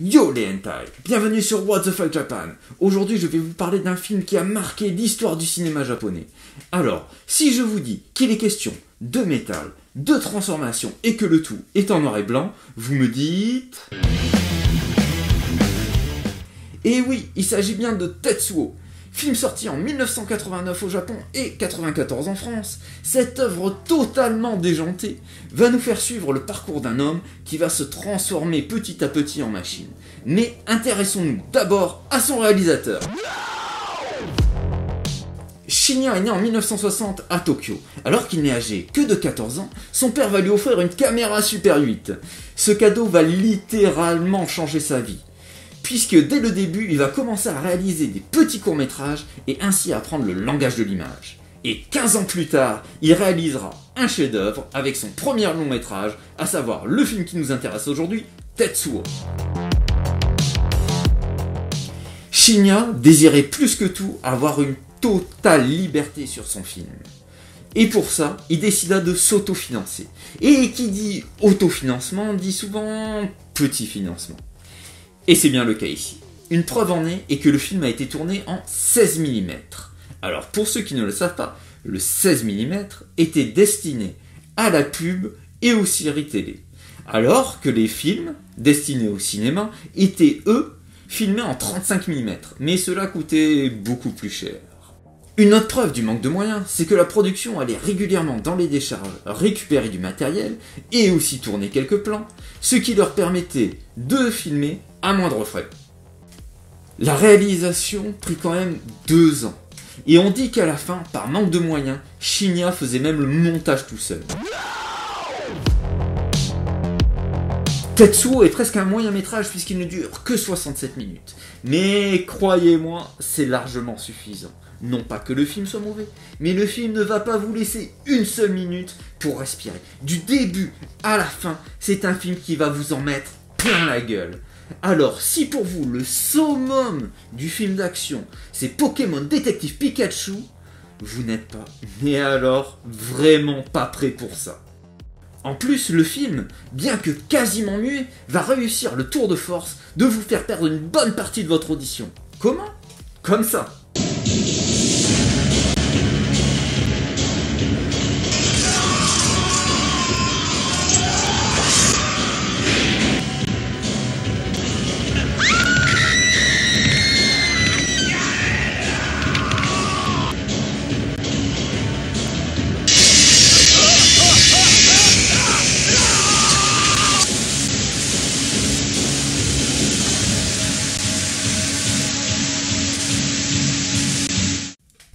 Yo les hentai, bienvenue sur What the Fuck Japan. Aujourd'hui je vais vous parler d'un film qui a marqué l'histoire du cinéma japonais. Alors, si je vous dis qu'il est question de métal, de transformation et que le tout est en noir et blanc, vous me dites... Et oui, il s'agit bien de Tetsuo. Film sorti en 1989 au Japon et 94 en France, cette œuvre totalement déjantée va nous faire suivre le parcours d'un homme qui va se transformer petit à petit en machine. Mais intéressons-nous d'abord à son réalisateur. Shinya est né en 1960 à Tokyo. Alors qu'il n'est âgé que de 14 ans, son père va lui offrir une caméra Super 8. Ce cadeau va littéralement changer sa vie, puisque dès le début, il va commencer à réaliser des petits courts-métrages et ainsi apprendre le langage de l'image. Et 15 ans plus tard, il réalisera un chef-d'œuvre avec son premier long-métrage, à savoir le film qui nous intéresse aujourd'hui, Tetsuo. Shinya désirait plus que tout avoir une totale liberté sur son film. Et pour ça, il décida de s'autofinancer. Et qui dit autofinancement dit souvent petit financement. Et c'est bien le cas ici. Une preuve en est que le film a été tourné en 16 mm. Alors pour ceux qui ne le savent pas, le 16 mm était destiné à la pub et aux séries télé. Alors que les films destinés au cinéma étaient eux filmés en 35 mm. Mais cela coûtait beaucoup plus cher. Une autre preuve du manque de moyens, c'est que la production allait régulièrement dans les décharges récupérer du matériel et aussi tourner quelques plans, ce qui leur permettait de filmer à moindre frais. La réalisation prit quand même 2 ans. Et on dit qu'à la fin, par manque de moyens, Shinya faisait même le montage tout seul. Tetsuo est presque un moyen métrage puisqu'il ne dure que 67 minutes. Mais croyez-moi, c'est largement suffisant. Non pas que le film soit mauvais, mais le film ne va pas vous laisser une seule minute pour respirer. Du début à la fin, c'est un film qui va vous en mettre plein la gueule. Alors, si pour vous, le summum du film d'action, c'est Pokémon Détective Pikachu, vous n'êtes pas, mais alors, vraiment pas prêt pour ça. En plus, le film, bien que quasiment muet, va réussir le tour de force de vous faire perdre une bonne partie de votre audition. Comment ? Comme ça.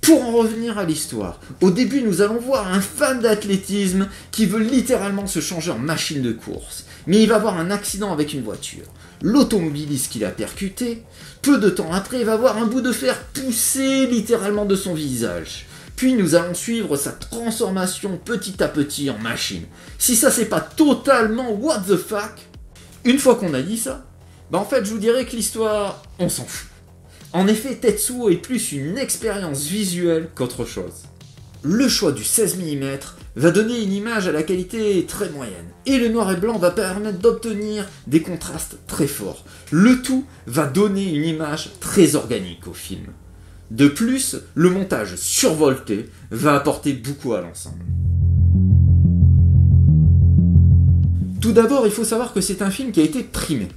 Pour en revenir à l'histoire, au début nous allons voir un fan d'athlétisme qui veut littéralement se changer en machine de course. Mais il va avoir un accident avec une voiture. L'automobiliste qui l'a percuté, peu de temps après, va voir un bout de fer pousser littéralement de son visage. Puis nous allons suivre sa transformation petit à petit en machine. Si ça c'est pas totalement what the fuck, une fois qu'on a dit ça, en fait je vous dirais que l'histoire, on s'en fout. En effet, Tetsuo est plus une expérience visuelle qu'autre chose. Le choix du 16 mm va donner une image à la qualité très moyenne, et le noir et blanc va permettre d'obtenir des contrastes très forts. Le tout va donner une image très organique au film. De plus, le montage survolté va apporter beaucoup à l'ensemble. Tout d'abord, il faut savoir que c'est un film qui a été primé.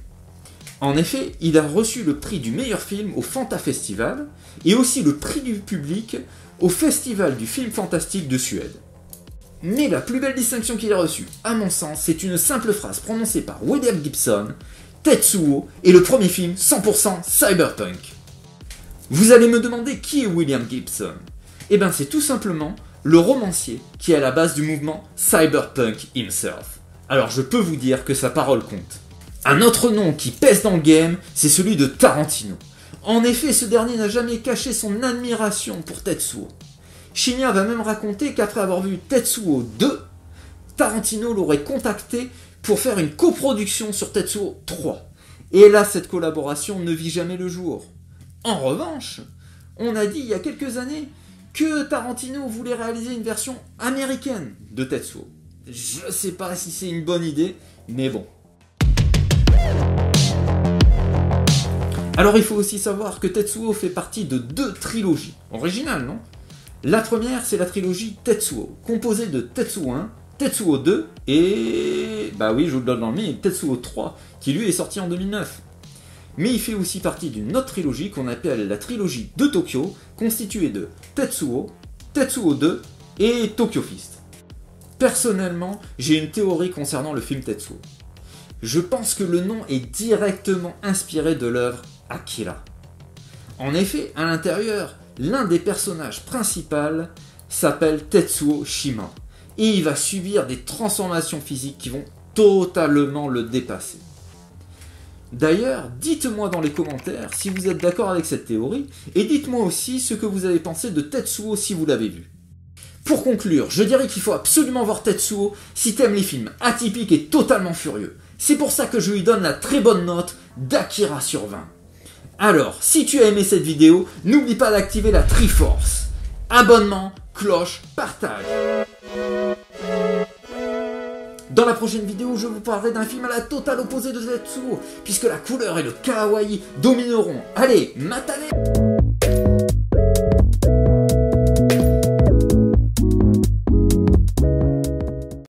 En effet, il a reçu le prix du meilleur film au Fanta Festival et aussi le prix du public au Festival du film fantastique de Suède. Mais la plus belle distinction qu'il a reçue, à mon sens, c'est une simple phrase prononcée par William Gibson, Tetsuo est le premier film 100% cyberpunk. Vous allez me demander qui est William Gibson ? Eh bien c'est tout simplement le romancier qui est à la base du mouvement cyberpunk himself. Alors je peux vous dire que sa parole compte. Un autre nom qui pèse dans le game, c'est celui de Tarantino. En effet, ce dernier n'a jamais caché son admiration pour Tetsuo. Shinya va même raconter qu'après avoir vu Tetsuo 2, Tarantino l'aurait contacté pour faire une coproduction sur Tetsuo 3. Et là, cette collaboration ne vit jamais le jour. En revanche, on a dit il y a quelques années que Tarantino voulait réaliser une version américaine de Tetsuo. Je sais pas si c'est une bonne idée, mais bon. Alors il faut aussi savoir que Tetsuo fait partie de 2 trilogies. Originales, non? La première, c'est la trilogie Tetsuo, composée de Tetsuo 1, Tetsuo 2 et... bah oui, je vous le donne dans le mille, Tetsuo 3, qui lui est sorti en 2009. Mais il fait aussi partie d'une autre trilogie qu'on appelle la trilogie de Tokyo, constituée de Tetsuo, Tetsuo 2 et Tokyo Fist. Personnellement, j'ai une théorie concernant le film Tetsuo. Je pense que le nom est directement inspiré de l'œuvre Akira. En effet, à l'intérieur, l'un des personnages principaux s'appelle Tetsuo Shima, et il va subir des transformations physiques qui vont totalement le dépasser. D'ailleurs, dites-moi dans les commentaires si vous êtes d'accord avec cette théorie, et dites-moi aussi ce que vous avez pensé de Tetsuo si vous l'avez vu. Pour conclure, je dirais qu'il faut absolument voir Tetsuo si t'aimes les films atypiques et totalement furieux. C'est pour ça que je lui donne la très bonne note d'Akira sur 20. Alors, si tu as aimé cette vidéo, n'oublie pas d'activer la Triforce. Abonnement, cloche, partage. Dans la prochaine vidéo, je vous parlerai d'un film à la totale opposée de Tetsuo, puisque la couleur et le kawaii domineront. Allez, matane!